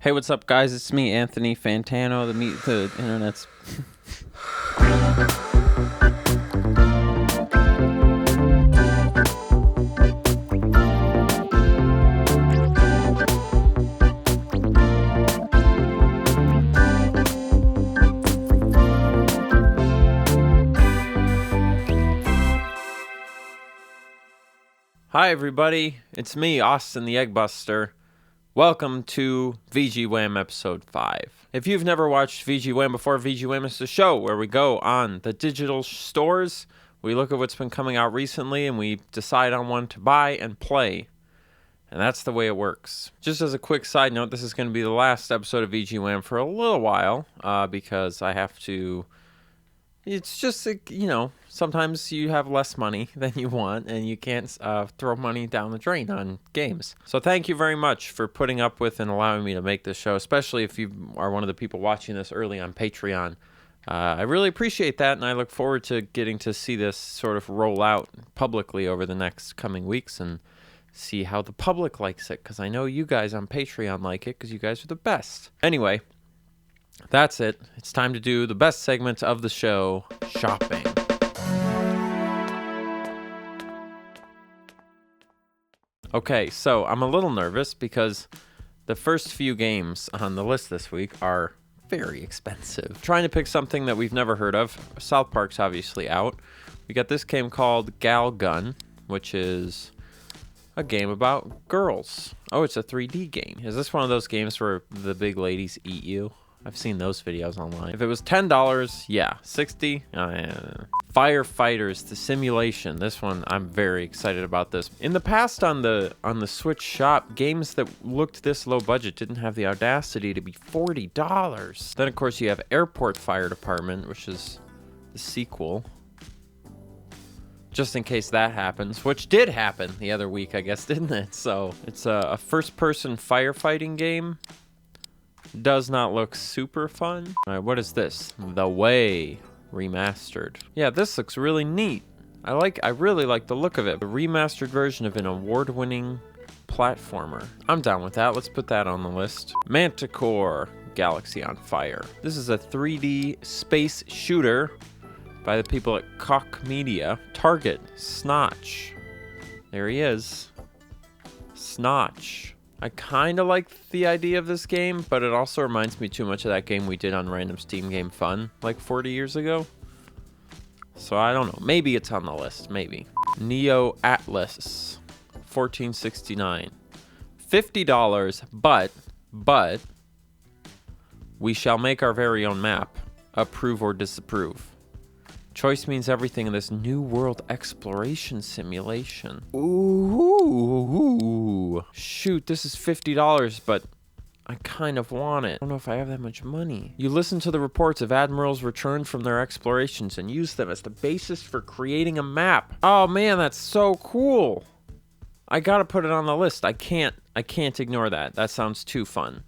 Hey, what's up, guys? It's me, Anthony Fantano, the internet's... Hi, everybody. It's me, Austin the Egg Buster. Welcome to VG Wham episode 5. If you've never watched VG Wham before, VG Wham is the show where we go on the digital stores, we look at what's been coming out recently, and we decide on one to buy and play. And that's the way it works. Just as a quick side note, this is going to be the last episode of VG Wham for a little while, because I have to... It's just, sometimes you have less money than you want, and you can't throw money down the drain on games. So thank you very much for putting up with and allowing me to make this show, especially if you are one of the people watching this early on Patreon. I really appreciate that, and I look forward to getting to see this sort of roll out publicly over the next coming weeks and see how the public likes it, because I know you guys on Patreon like it, because you guys are the best. Anyway, that's it. It's time to do the best segment of the show, shopping. Okay, so I'm a little nervous because the first few games on the list this week are very expensive. Trying to pick something that we've never heard of. South Park's obviously out. We got this game called Gal Gun, which is a game about girls. Oh, it's a 3D game. Is this one of those games where the big ladies eat you? I've seen those videos online. If it was $10, yeah. $60? Firefighters, the simulation. This one, I'm very excited about this. In the past on the Switch shop, games that looked this low budget didn't have the audacity to be $40. Then, of course, you have Airport Fire Department, which is the sequel. Just in case that happens, which did happen the other week, I guess, didn't it? So, it's a first-person firefighting game. Does not look super fun. All right, what is this? The Way remastered. Yeah, this looks really neat. I really like the look of it. The remastered version of an award-winning platformer. I'm down with that. Let's put that on the list. Manticore: Galaxy on Fire. This is a 3D space shooter by the people at Koch Media. Target: Snotch. There he is. Snotch. I kind of like the idea of this game, but it also reminds me too much of that game we did on Random Steam Game Fun like 40 years ago. So I don't know. Maybe it's on the list. Maybe. Neo Atlas, $14.69. $50, but we shall make our very own map. Approve or disapprove. Choice means everything in this new world exploration simulation. Ooh. Shoot, this is $50, but I kind of want it. I don't know if I have that much money. You listen to the reports of admirals returned from their explorations and use them as the basis for creating a map. Oh man, that's so cool. I gotta put it on the list. I can't ignore that. That sounds too fun.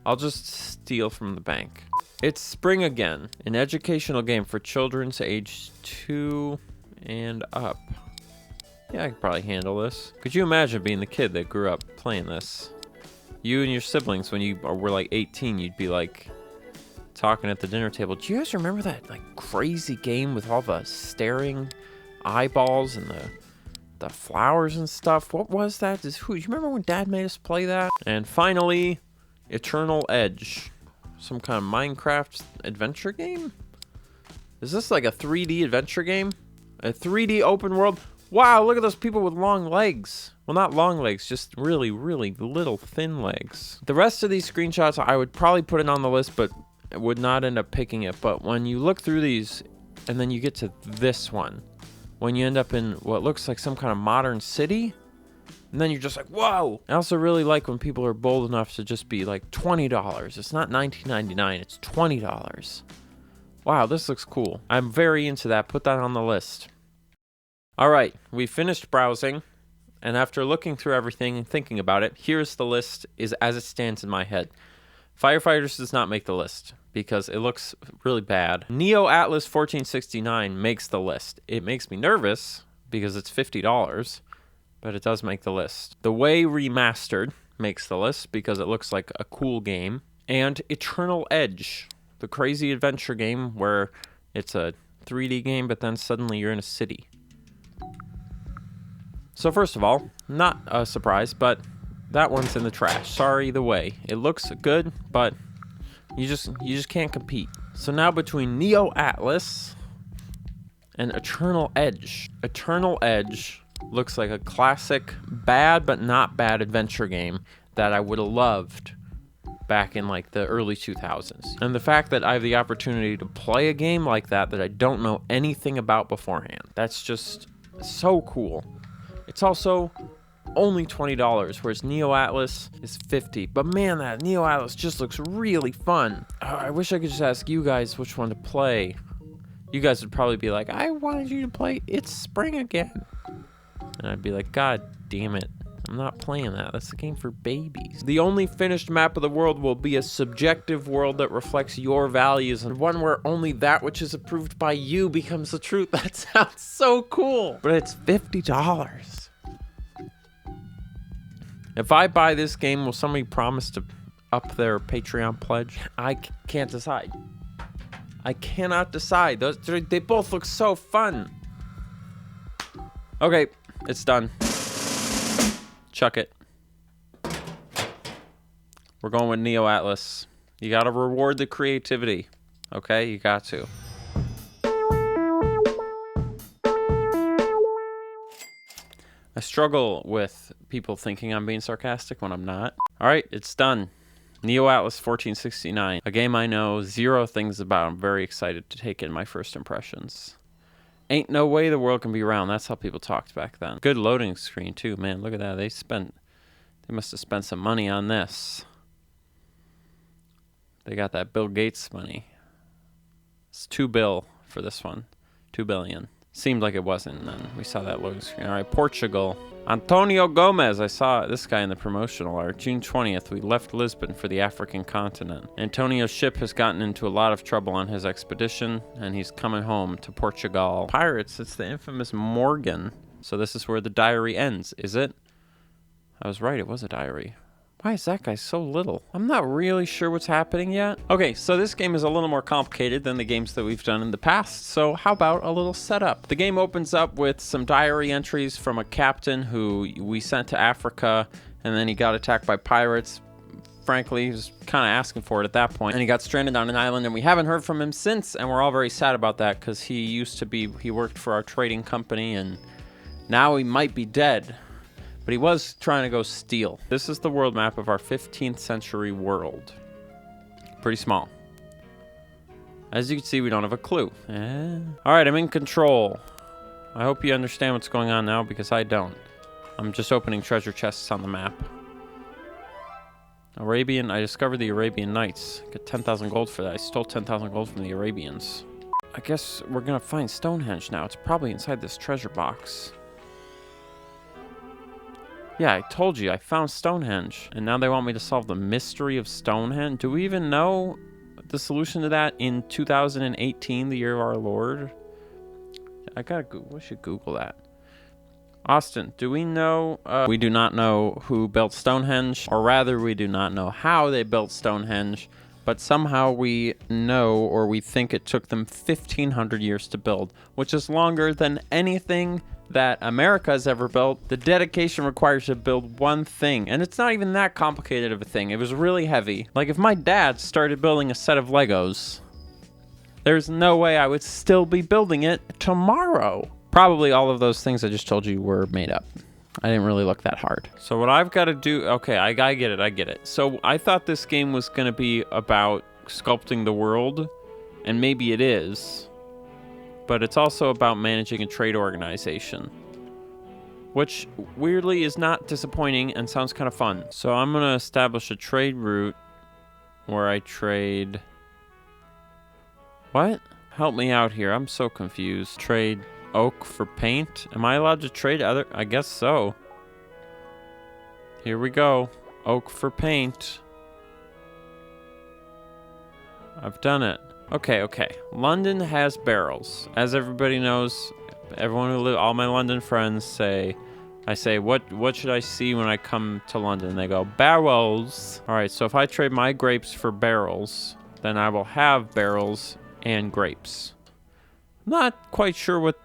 I'll just steal from the bank. It's Spring Again, an educational game for children age 2 and up. Yeah, I could probably handle this. Could you imagine being the kid that grew up playing this? You and your siblings, when you were like 18, you'd be like talking at the dinner table. Do you guys remember that like crazy game with all the staring eyeballs and the flowers and stuff? What was that? Do you remember when Dad made us play that? And finally, Eternal Edge. Some kind of Minecraft adventure game? Is this like a 3D adventure game? A 3D open world? Wow, look at those people with long legs. Well, not long legs, just really, really little thin legs. The rest of these screenshots, I would probably put it on the list, but would not end up picking it. But when you look through these, and then you get to this one, when you end up in what looks like some kind of modern city, and then you're just like, whoa! I also really like when people are bold enough to just be like $20. It's not $19.99, it's $20. Wow, this looks cool. I'm very into that. Put that on the list. All right, we finished browsing, and after looking through everything and thinking about it, here's the list as it stands in my head. Firefighters does not make the list because it looks really bad. Neo Atlas 1469 makes the list. It makes me nervous because it's $50. But it does make the list. The Way Remastered makes the list because it looks like a cool game. And Eternal Edge, the crazy adventure game where it's a 3D game, but then suddenly you're in a city. So first of all, not a surprise, but that one's in the trash. Sorry either way. It looks good, but you just can't compete. So now between Neo Atlas and Eternal Edge. Eternal Edge looks like a classic bad but not bad adventure game that I would have loved back in like the early 2000s. And the fact that I have the opportunity to play a game like that I don't know anything about beforehand, that's just so cool. It's also only $20, whereas Neo Atlas is $50. But man, that Neo Atlas just looks really fun. I wish I could just ask you guys which one to play. You guys would probably be like, I wanted you to play It's Spring Again. And I'd be like, God damn it. I'm not playing that. That's the game for babies. The only finished map of the world will be a subjective world that reflects your values, and one where only that which is approved by you becomes the truth. That sounds so cool. But it's $50. If I buy this game, will somebody promise to up their Patreon pledge? I can't decide. I cannot decide. They both look so fun. Okay, it's done. Chuck it. We're going with Neo Atlas. You gotta reward the creativity. Okay, you got to. I struggle with people thinking I'm being sarcastic when I'm not. Alright, it's done. Neo Atlas 1469. A game I know zero things about. I'm very excited to take in my first impressions. Ain't no way the world can be round. That's how people talked back then. Good loading screen too, man. Look at that. They must have spent some money on this. They got that Bill Gates money. It's $2 billion for this one. $2 billion. Seemed like it wasn't, and then we saw that loading screen. All right, Portugal. Antonio Gomez. I saw this guy in the promotional art. June 20th, we left Lisbon for the African continent. Antonio's ship has gotten into a lot of trouble on his expedition, and he's coming home to Portugal. Pirates, it's the infamous Morgan. So this is where the diary ends, is it? I was right, it was a diary. Why is that guy so little? I'm not really sure what's happening yet. Okay, so this game is a little more complicated than the games that we've done in the past, so how about a little setup? The game opens up with some diary entries from a captain who we sent to Africa, and then he got attacked by pirates. Frankly, he was kind of asking for it at that point, and he got stranded on an island, and we haven't heard from him since, and we're all very sad about that, because he worked for our trading company, and now he might be dead. But he was trying to go steal. This is the world map of our 15th century world. Pretty small. As you can see, we don't have a clue. All right, I'm in control. I hope you understand what's going on now, because I don't. I'm just opening treasure chests on the map. I discovered the Arabian Nights. Got 10,000 gold for that. I stole 10,000 gold from the Arabians. I guess we're gonna find Stonehenge now. It's probably inside this treasure box. Yeah, I told you, I found Stonehenge. And now they want me to solve the mystery of Stonehenge? Do we even know the solution to that in 2018, the year of our Lord? I should Google that. Austin, do we know? We do not know who built Stonehenge, or rather, we do not know how they built Stonehenge, but somehow we know, or we think it took them 1,500 years to build, which is longer than anything that America has ever built. The dedication requires to build one thing, and it's not even that complicated of a thing. It was really heavy. Like, if my dad started building a set of Legos, there's no way I would still be building it tomorrow. Probably all of those things I just told you were made up. I didn't really look that hard. So what I've got to do... Okay, I get it. So I thought this game was going to be about sculpting the world, and maybe it is. But it's also about managing a trade organization, which weirdly is not disappointing and sounds kind of fun. So I'm going to establish a trade route where I trade... What? Help me out here. I'm so confused. Trade oak for paint? Am I allowed to trade other... I guess so. Here we go. Oak for paint. I've done it. Okay. London has barrels. As everybody knows, all my London friends say, I say, what should I see when I come to London? They go, barrels. All right, so if I trade my grapes for barrels, then I will have barrels and grapes. I'm not quite sure what...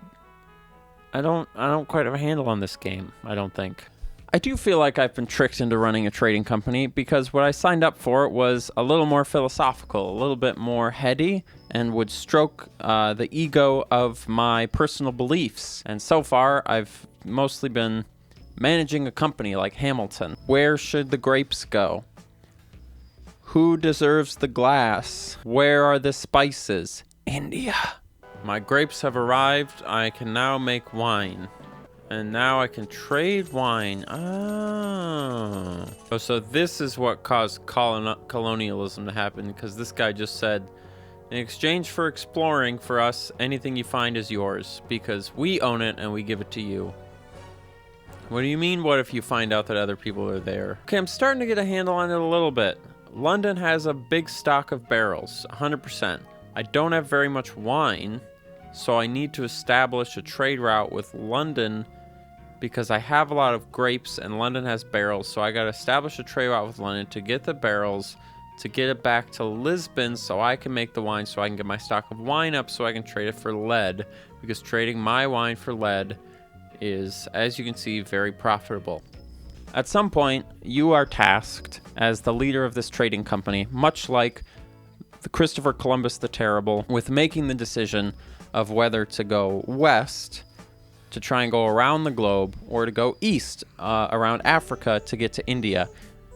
I don't quite have a handle on this game, I don't think. I do feel like I've been tricked into running a trading company because what I signed up for was a little more philosophical, a little bit more heady, and would stroke the ego of my personal beliefs. And so far, I've mostly been managing a company like Hamilton. Where should the grapes go? Who deserves the glass? Where are the spices? India. My grapes have arrived. I can now make wine. And now I can trade wine. Oh, so this is what caused colonialism to happen, because this guy just said, in exchange for exploring for us, anything you find is yours, because we own it and we give it to you. What do you mean, what if you find out that other people are there? Okay, I'm starting to get a handle on it a little bit. London has a big stock of barrels, 100%. I don't have very much wine, so I need to establish a trade route with London because I have a lot of grapes and London has barrels, so I got to establish a trade route with London to get the barrels, to get it back to Lisbon so I can make the wine, so I can get my stock of wine up so I can trade it for lead, because trading my wine for lead is, as you can see, very profitable. At some point, you are tasked as the leader of this trading company, much like the Christopher Columbus the Terrible, with making the decision of whether to go west to try and go around the globe, or to go east around Africa to get to India.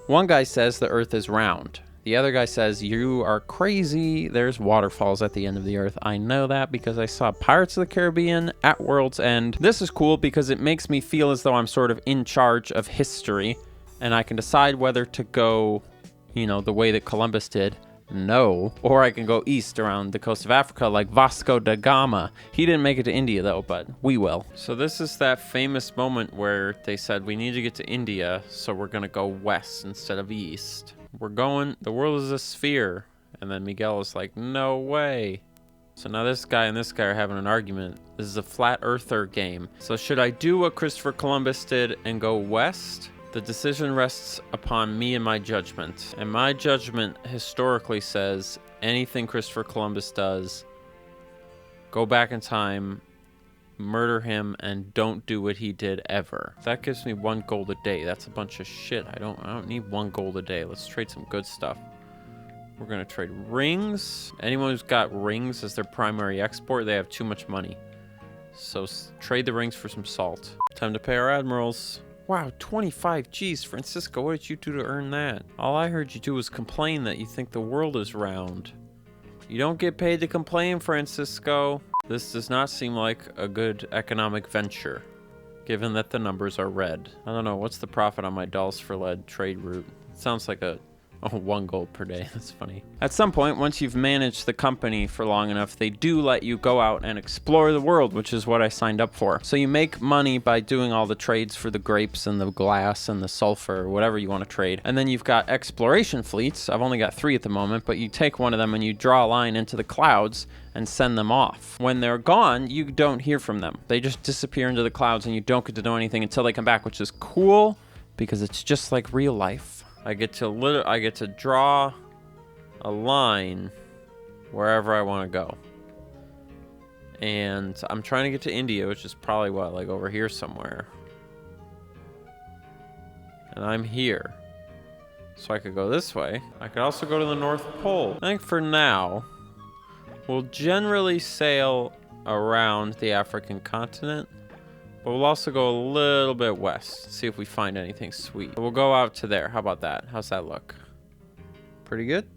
One guy says the earth is round. The other guy says, you are crazy, there's waterfalls at the end of the earth. I know that because I saw Pirates of the Caribbean at World's End. This is cool because it makes me feel as though I'm sort of in charge of history, and I can decide whether to go, the way that Columbus did. No. Or I can go east around the coast of Africa like Vasco da Gama. He didn't make it to India though, but we will. So this is that famous moment where they said we need to get to India, so we're gonna go west instead of east. The world is a sphere. And then Miguel is like, no way. So now this guy and this guy are having an argument. This is a flat earther game. So should I do what Christopher Columbus did and go west? The decision rests upon me and my judgment. And my judgment historically says anything Christopher Columbus does, go back in time, murder him, and don't do what he did ever. That gives me 1 gold a day. That's a bunch of shit. I don't need 1 gold a day. Let's trade some good stuff. We're gonna trade rings. Anyone who's got rings as their primary export, they have too much money. So trade the rings for some salt. Time to pay our admirals. Wow, 25 G's, Francisco, what did you do to earn that? All I heard you do was complain that you think the world is round. You don't get paid to complain, Francisco. This does not seem like a good economic venture, given that the numbers are red. I don't know, what's the profit on my dolls for lead trade route? It sounds like a 1 gold per day. That's funny. At some point, once you've managed the company for long enough, they do let you go out and explore the world, which is what I signed up for. So you make money by doing all the trades for the grapes and the glass and the sulfur, or whatever you want to trade. And then you've got exploration fleets. I've only got 3 at the moment, but you take one of them and you draw a line into the clouds and send them off. When they're gone, you don't hear from them. They just disappear into the clouds and you don't get to know anything until they come back, which is cool because it's just like real life. I get to draw a line wherever I want to go. And I'm trying to get to India, which is probably like over here somewhere. And I'm here. So I could go this way. I could also go to the North Pole. I think for now, we'll generally sail around the African continent. But we'll also go a little bit west, see if we find anything sweet. We'll go out to there. How about that? How's that look? Pretty good?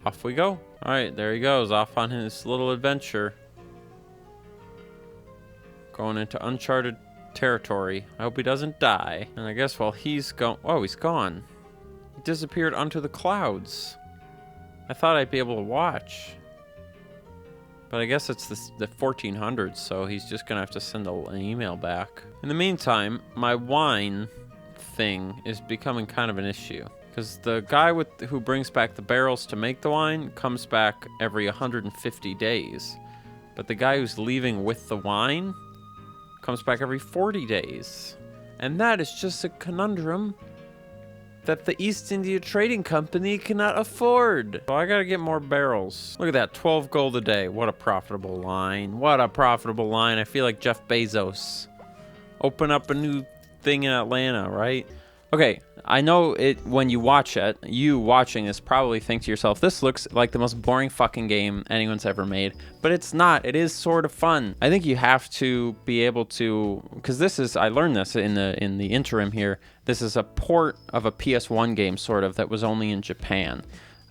Off we go. All right, there he goes, off on his little adventure. Going into uncharted territory. I hope he doesn't die. And I guess while he's gone... Oh, he's gone. He disappeared onto the clouds. I thought I'd be able to watch. But I guess it's the 1400s, so he's just gonna have to send an email back. In the meantime, my wine thing is becoming kind of an issue. Because the guy who brings back the barrels to make the wine comes back every 150 days. But the guy who's leaving with the wine comes back every 40 days. And that is just a conundrum that the East India Trading Company cannot afford. So I gotta get more barrels. Look at that, 12 gold a day. What a profitable line. What a profitable line. I feel like Jeff Bezos. Open up a new thing in Atlanta, right? Okay, I know it when you watch it, you watching this probably think to yourself, this looks like the most boring fucking game anyone's ever made. But it's not. It is sort of fun. I think you have to be able to, because this is, I learned this in the interim here, this is a port of a PS1 game sort of that was only in Japan.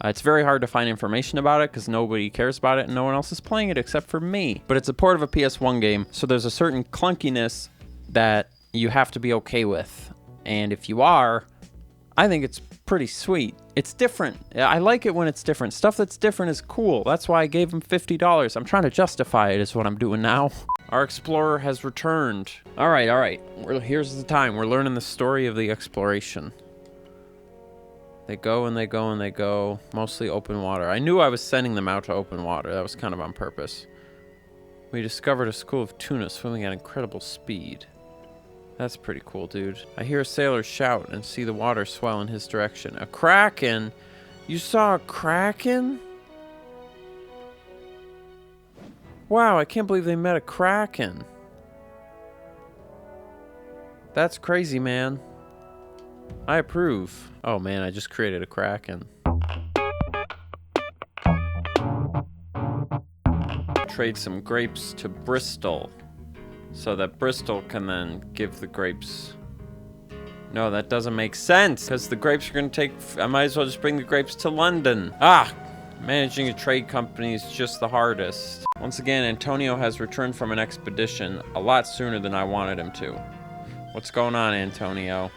It's very hard to find information about it because nobody cares about it and no one else is playing it except for me. But it's a port of a PS1 game, so there's a certain clunkiness that you have to be okay with. And if you are, I think it's pretty sweet. It's different. I like it when it's different. Stuff that's different is cool. That's why I gave him $50. I'm trying to justify it is what I'm doing now. Our explorer has returned. All right. Here's the time. We're learning the story of the exploration. They go and they go and they go. Mostly open water. I knew I was sending them out to open water. That was kind of on purpose. We discovered a school of tuna swimming at incredible speed. That's pretty cool, dude. I hear a sailor shout and see the water swell in his direction. A kraken? You saw a kraken? Wow, I can't believe they met a kraken. That's crazy, man. I approve. Oh man, I just created a kraken. Trade some grapes to Bristol, so that Bristol can then give the grapes. No, that doesn't make sense, because the grapes are going to take... I might as well just bring the grapes to London. Managing a trade company is just the hardest. Once again, Antonio has returned from an expedition a lot sooner than I wanted him to. What's going on, Antonio?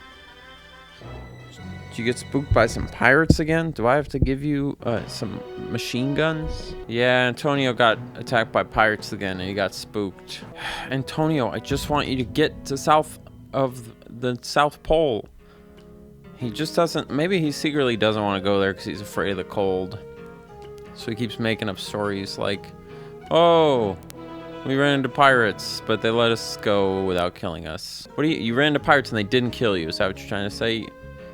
Did you get spooked by some pirates again? Do I have to give you some machine guns? Yeah, Antonio got attacked by pirates again and he got spooked. Antonio, I just want you to get to south of the South Pole. He just doesn't, maybe he secretly doesn't want to go there because he's afraid of the cold. So he keeps making up stories like, oh, we ran into pirates, but they let us go without killing us. What do you ran into pirates and they didn't kill you? Is that what you're trying to say?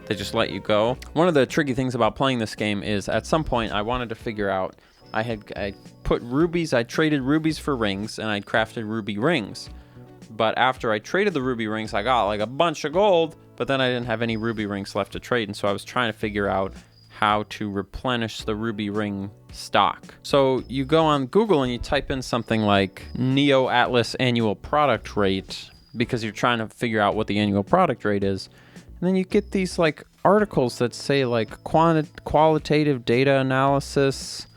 They just let you go? One of the tricky things about playing this game is at some point I wanted to figure out, I put rubies, I traded rubies for rings and I crafted ruby rings. But after I traded the ruby rings, I got like a bunch of gold, but then I didn't have any ruby rings left to trade. And so I was trying to figure out how to replenish the ruby ring stock. So you go on Google and you type in something like Neo Atlas annual product rate because you're trying to figure out what the annual product rate is. And then you get these like articles that say like qualitative data analysis,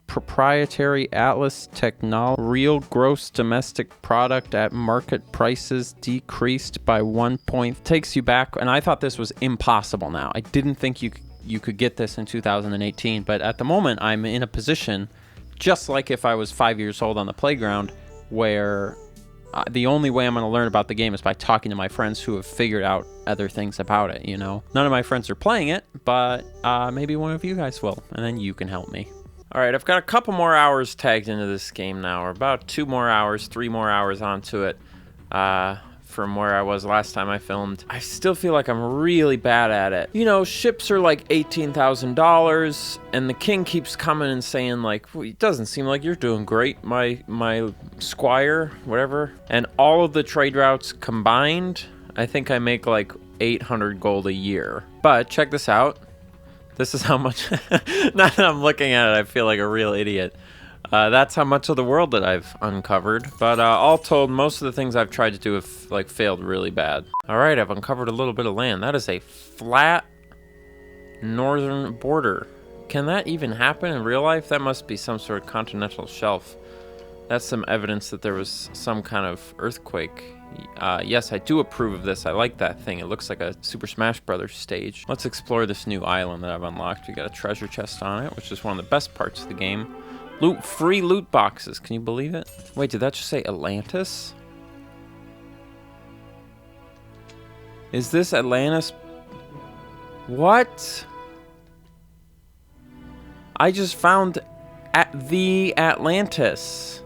proprietary Atlas technology, real gross domestic product at market prices decreased by 1 point. Takes you back, and I thought this was impossible now. I didn't think you could get this in 2018, but at the moment I'm in a position, just like if I was 5 years old on the playground, where the only way I'm going to learn about the game is by talking to my friends who have figured out other things about it, you know? None of my friends are playing it, but maybe one of you guys will, and then you can help me. All right, I've got a couple more hours tagged into this game now, or about 2 more hours, 3 more hours onto it from where I was last time I filmed. I still feel like I'm really bad at it. You know, ships are like $18,000, and the king keeps coming and saying like, well, it doesn't seem like you're doing great, my squire, whatever. And all of the trade routes combined, I think I make like 800 gold a year. But check this out. This is how much, now that I'm looking at it, I feel like a real idiot. That's how much of the world that I've uncovered. But all told, most of the things I've tried to do have like failed really bad. All right, I've uncovered a little bit of land. That is a flat northern border. Can that even happen in real life? That must be some sort of continental shelf. That's some evidence that there was some kind of earthquake. Yes, I do approve of this. I like that thing. It looks like a Super Smash Brothers stage. Let's explore this new island that I've unlocked. We got a treasure chest on it, which is one of the best parts of the game. Free loot boxes. Can you believe it? Wait, did that just say Atlantis? Is this Atlantis? What? I just found the Atlantis.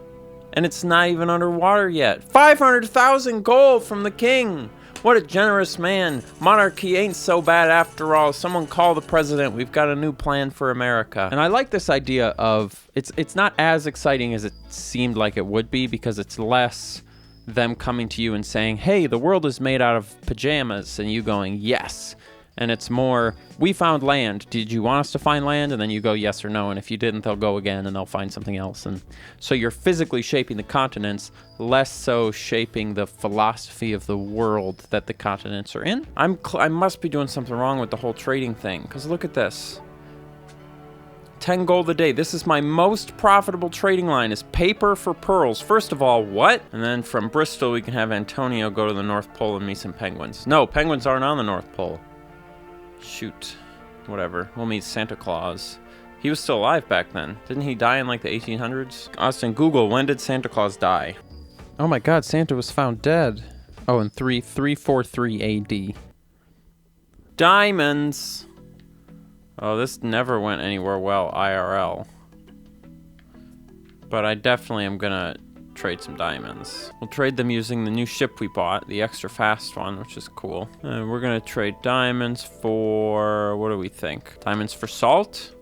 And it's not even underwater yet. 500,000 gold from the king. What a generous man. Monarchy ain't so bad after all. Someone call the president. We've got a new plan for America. And I like this idea of, it's not as exciting as it seemed like it would be, because it's less them coming to you and saying, hey, the world is made out of pajamas, and you going, yes. And it's more, we found land. Did you want us to find land? And then you go yes or no. And if you didn't, they'll go again and they'll find something else. And so you're physically shaping the continents, less so shaping the philosophy of the world that the continents are in. I must be doing something wrong with the whole trading thing, because look at this. 10 gold a day. This is my most profitable trading line, is paper for pearls. First of all, what? And then from Bristol, we can have Antonio go to the North Pole and meet some penguins. No, penguins aren't on the North Pole. Shoot. Whatever. We'll meet Santa Claus. He was still alive back then. Didn't he die in like the 1800s? Austin, Google, when did Santa Claus die? Oh my god, Santa was found dead. Oh, in 343 AD. Diamonds! Oh, this never went anywhere well, IRL. But I definitely am gonna trade some diamonds. We'll trade them using the new ship we bought, the extra fast one, which is cool. And we're gonna trade diamonds for, what do we think? Diamonds for salt?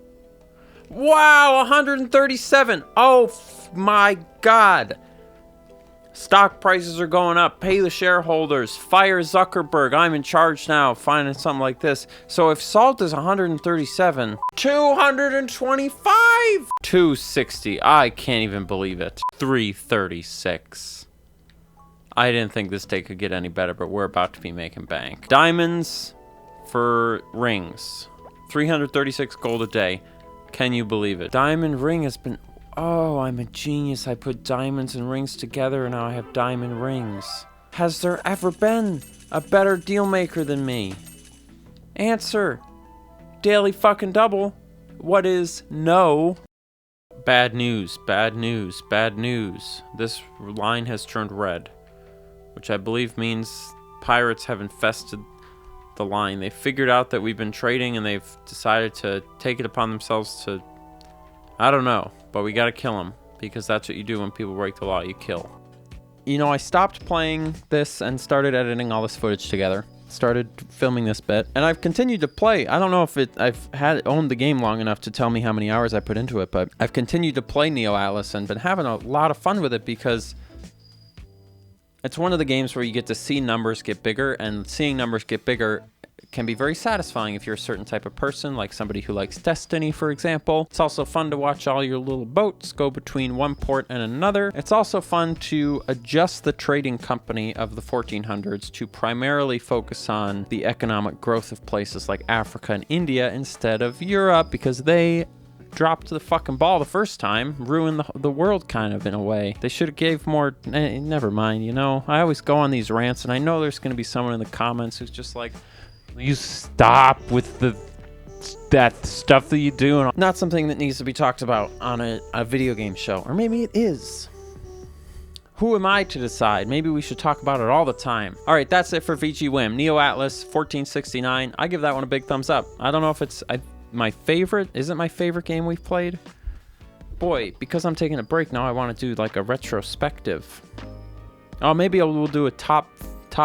Wow, 137. Oh my god. Stock prices are going up. Pay the shareholders. Fire Zuckerberg. I'm in charge now. Finding something like this. So if salt is 137, 225, 260. I can't even believe it. 336. I didn't think this day could get any better, but we're about to be making bank. Diamonds for rings. 336 gold a day. Can you believe it? Diamond ring has been... Oh, I'm a genius. I put diamonds and rings together and now I have diamond rings. Has there ever been a better deal maker than me? Answer. Daily fucking double. What is no? Bad news, bad news, bad news. This line has turned red, which I believe means pirates have infested the line. They figured out that we've been trading and they've decided to take it upon themselves to... I don't know, but we gotta kill them, because that's what you do when people break the law, you kill. You know, I stopped playing this and started editing all this footage together. Started filming this bit, and I've continued to play. I don't know if I've owned the game long enough to tell me how many hours I put into it, but I've continued to play Neo Atlas and been having a lot of fun with it, because it's one of the games where you get to see numbers get bigger, and seeing numbers get bigger can be very satisfying if you're a certain type of person, like somebody who likes Destiny, for example. It's also fun to watch all your little boats go between one port and another. It's also fun to adjust the trading company of the 1400s to primarily focus on the economic growth of places like Africa and India instead of Europe, because they dropped the fucking ball the first time, ruined the world kind of in a way. They should have gave more... never mind, you know? I always go on these rants, and I know there's going to be someone in the comments who's just like, you stop with that stuff that you do. Not something that needs to be talked about on a video game show. Or maybe it is. Who am I to decide? Maybe we should talk about it all the time. All right, that's it for VG Whim. Neo Atlas 1469. I give that one a big thumbs up. I don't know if it's my favorite. Is it my favorite game we've played? Boy, because I'm taking a break now, I want to do like a retrospective. Oh, maybe we'll do a top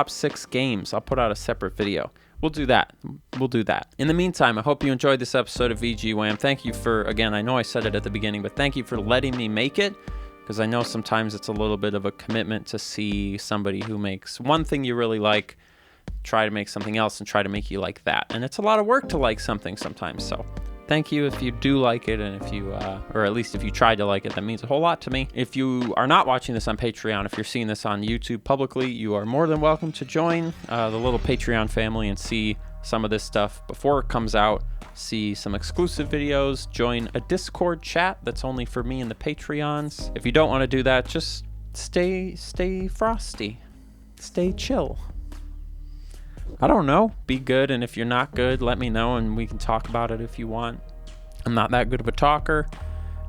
6 games. I'll put out a separate video. We'll do that. We'll do that. In the meantime, I hope you enjoyed this episode of VG Wham. Thank you for, again, I know I said it at the beginning, but thank you for letting me make it, because I know sometimes it's a little bit of a commitment to see somebody who makes one thing you really like, try to make something else and try to make you like that. And it's a lot of work to like something sometimes, so thank you if you do like it, and if you, or at least if you tried to like it, that means a whole lot to me. If you are not watching this on Patreon, if you're seeing this on YouTube publicly, you are more than welcome to join the little Patreon family and see some of this stuff before it comes out, see some exclusive videos, join a Discord chat that's only for me and the Patreons. If you don't want to do that, just stay frosty, stay chill. I don't know. Be good, and if you're not good, let me know and we can talk about it if you want. I'm not that good of a talker.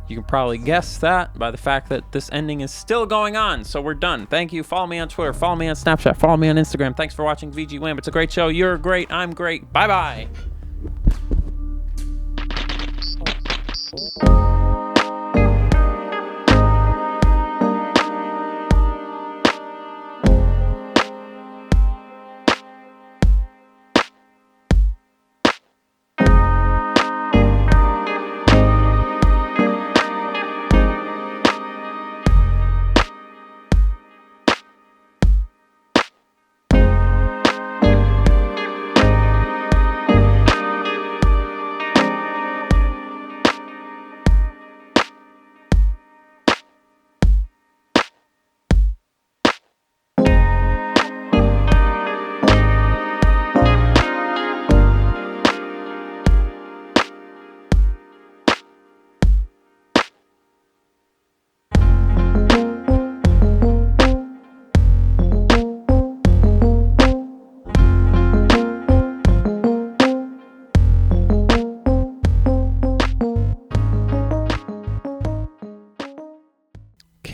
You can probably guess that by the fact that this ending is still going on, so we're done. Thank you. Follow me on Twitter. Follow me on Snapchat. Follow me on Instagram. Thanks for watching VG Wham. It's a great show. You're great. I'm great. Bye-bye.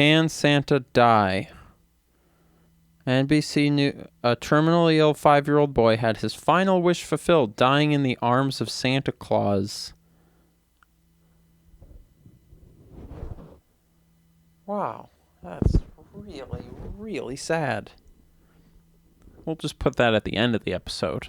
Can Santa die? NBC News. A terminally ill 5-year-old boy had his final wish fulfilled, dying in the arms of Santa Claus. Wow, that's really, really sad. We'll just put that at the end of the episode.